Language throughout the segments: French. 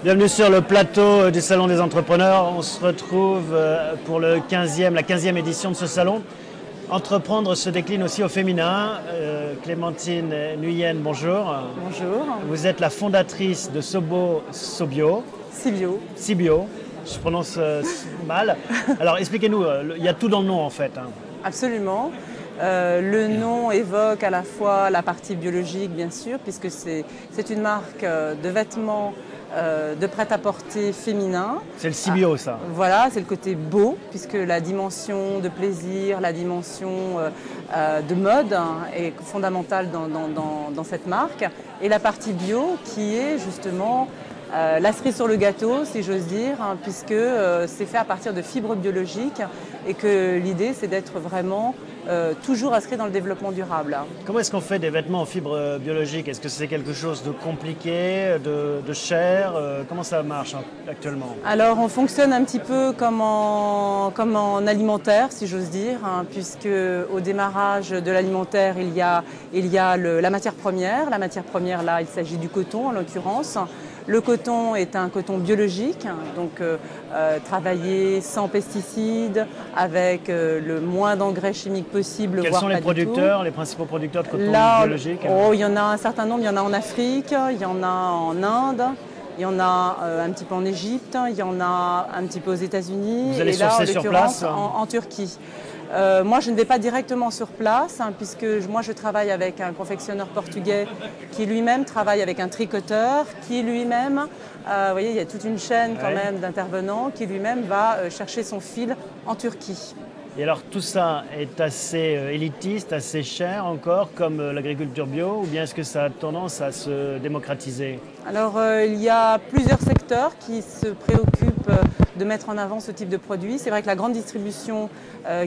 Bienvenue sur le plateau du Salon des Entrepreneurs. On se retrouve pour la 15e édition de ce salon. Entreprendre se décline aussi au féminin. Clémentine Nuyen, bonjour. Bonjour. Vous êtes la fondatrice de Cibio. Je prononce mal. Alors expliquez-nous, il y a tout dans le nom en fait. Absolument. Le nom évoque à la fois la partie biologique, bien sûr, puisque c'est une marque de vêtements de prêt-à-porter féminin. C'est le Cibio, ça. Voilà, c'est le côté beau, puisque la dimension de plaisir, la dimension de mode est fondamentale dans cette marque. Et la partie bio, qui est justement la cerise sur le gâteau, si j'ose dire, puisque c'est fait à partir de fibres biologiques et que l'idée, c'est d'être vraiment toujours inscrit dans le développement durable. Comment est-ce qu'on fait des vêtements en fibres biologiques? Est-ce que c'est quelque chose de compliqué, de cher? Comment ça marche actuellement? Alors, on fonctionne un petit peu comme en alimentaire, si j'ose dire, puisque au démarrage de l'alimentaire, il y a la matière première. La matière première, là, il s'agit du coton, en l'occurrence. Le coton est un coton biologique, donc travaillé sans pesticides, avec le moins d'engrais chimiques possible. Quels sont les producteurs, les principaux producteurs de coton biologique? Il y en a un certain nombre, il y en a en Afrique, il y en a en Inde, il y en a un petit peu en Égypte, il y en a un petit peu aux États-Unis. Vous allez sourcer sur place en Turquie. Moi, je ne vais pas directement sur place, puisque moi, je travaille avec un confectionneur portugais qui lui-même travaille avec un tricoteur, qui lui-même, vous voyez, il y a toute une chaîne quand même d'intervenants, qui lui-même va chercher son fil en Turquie. Et alors, tout ça est assez élitiste, assez cher encore, comme l'agriculture bio, ou bien est-ce que ça a tendance à se démocratiser? Alors, il y a plusieurs secteurs qui se préoccupent de mettre en avant ce type de produit. C'est vrai que la grande distribution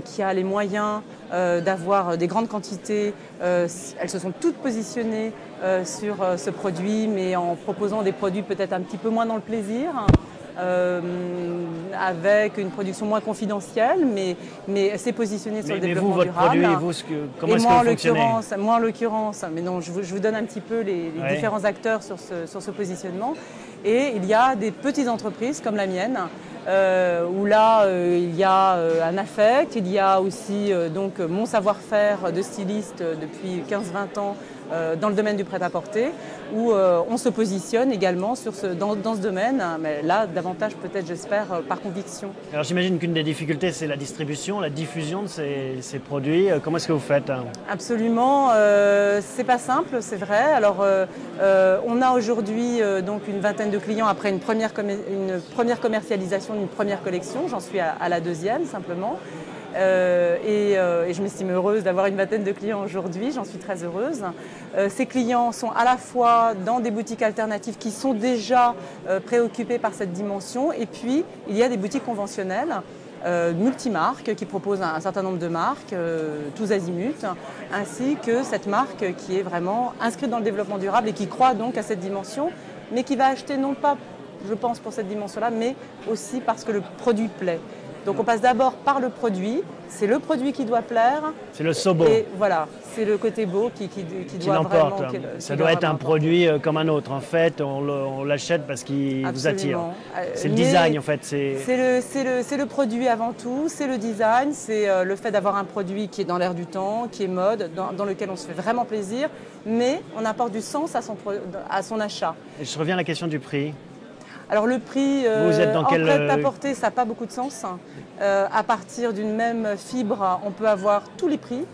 qui a les moyens d'avoir des grandes quantités, elles se sont toutes positionnées sur ce produit, mais en proposant des produits peut-être un petit peu moins dans le plaisir. Avec une production moins confidentielle, mais c'est positionné sur le développement durable. Produit, comment est-ce que vous fonctionnez? Moi en l'occurrence, mais non, je vous donne un petit peu les différents acteurs sur ce positionnement. Et il y a des petites entreprises comme la mienne, où là il y a un affect, il y a aussi donc mon savoir-faire de styliste depuis 15-20 ans dans le domaine du prêt-à-porter, où on se positionne également dans ce domaine, mais là davantage peut-être j'espère par conviction. Alors j'imagine qu'une des difficultés c'est la distribution, la diffusion de ces produits. Comment est-ce que vous faites? Absolument, c'est pas simple, c'est vrai. Alors on a aujourd'hui donc une vingtaine de clients après une première commercialisation d'une première collection, j'en suis à la deuxième simplement. Et je m'estime heureuse d'avoir une vingtaine de clients aujourd'hui, j'en suis très heureuse. Ces clients sont à la fois dans des boutiques alternatives qui sont déjà préoccupées par cette dimension, et puis il y a des boutiques conventionnelles multimarques qui proposent un certain nombre de marques, tous azimuts, ainsi que cette marque qui est vraiment inscrite dans le développement durable et qui croit donc à cette dimension, mais qui va acheter non pas, je pense, pour cette dimension-là, mais aussi parce que le produit plaît. Donc on passe d'abord par le produit, c'est le produit qui doit plaire. C'est le so beau. Et voilà, c'est le côté beau qui doit vraiment... Ça doit être un produit comme un autre en fait, on l'achète parce qu'il vous attire. C'est le design en fait. C'est le produit avant tout, c'est le design, c'est le fait d'avoir un produit qui est dans l'air du temps, qui est mode, dans lequel on se fait vraiment plaisir, mais on apporte du sens à son achat. Et je reviens à la question du prix. Alors le prix en prêt-à-porter, ça n'a pas beaucoup de sens. À partir d'une même fibre, on peut avoir tous les prix.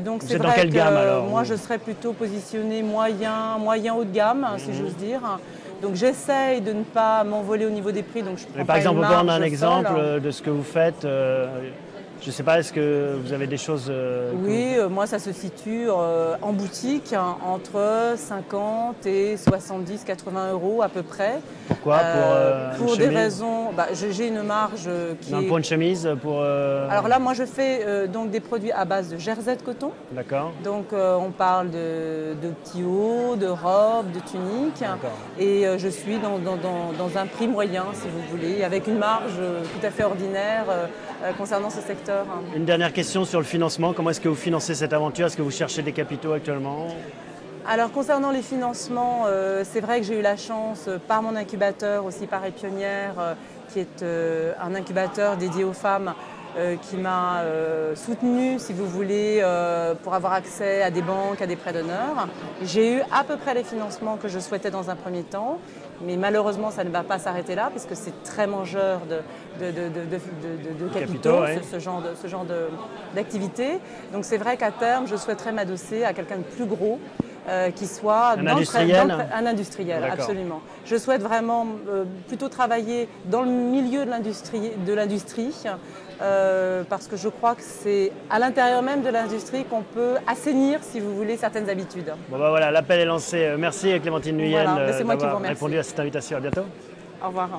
Donc c'est vrai quelle gamme, alors, moi je serais plutôt positionnée moyen haut de gamme, si j'ose dire. Donc j'essaye de ne pas m'envoler au niveau des prix. Donc je prends par exemple, on peut prendre un folle. exemple de ce que vous faites. Je ne sais pas, est-ce que vous avez des choses... Oui, moi ça se situe en boutique entre 50 et 70-80 euros à peu près. Pourquoi? Pour des raisons... j'ai une marge qui est... Un point de chemise pour... Alors là, moi je fais donc des produits à base de jersey de coton. D'accord. Donc on parle de petits hauts, de robes, de tuniques. Et je suis dans un prix moyen, si vous voulez, avec une marge tout à fait ordinaire concernant ce secteur. Une dernière question sur le financement. Comment est-ce que vous financez cette aventure? Est-ce que vous cherchez des capitaux actuellement? Alors concernant les financements, c'est vrai que j'ai eu la chance par mon incubateur, aussi par Epionnière, qui est un incubateur dédié aux femmes, qui m'a soutenue, si vous voulez, pour avoir accès à des banques, à des prêts d'honneur. J'ai eu à peu près les financements que je souhaitais dans un premier temps, mais malheureusement ça ne va pas s'arrêter là, puisque c'est très mangeur de capitaux, ouais. ce genre d'activité. Donc c'est vrai qu'à terme, je souhaiterais m'adosser à quelqu'un de plus gros, qui soit un industriel. Un industriel, absolument. Je souhaite vraiment plutôt travailler dans le milieu de l'industrie, parce que je crois que c'est à l'intérieur même de l'industrie qu'on peut assainir, si vous voulez, certaines habitudes. Bon ben voilà, l'appel est lancé. Merci Clémentine Nuyen Voilà, c'est moi qui vous d'avoir remercie. répondu à cette invitation. À bientôt. Au revoir.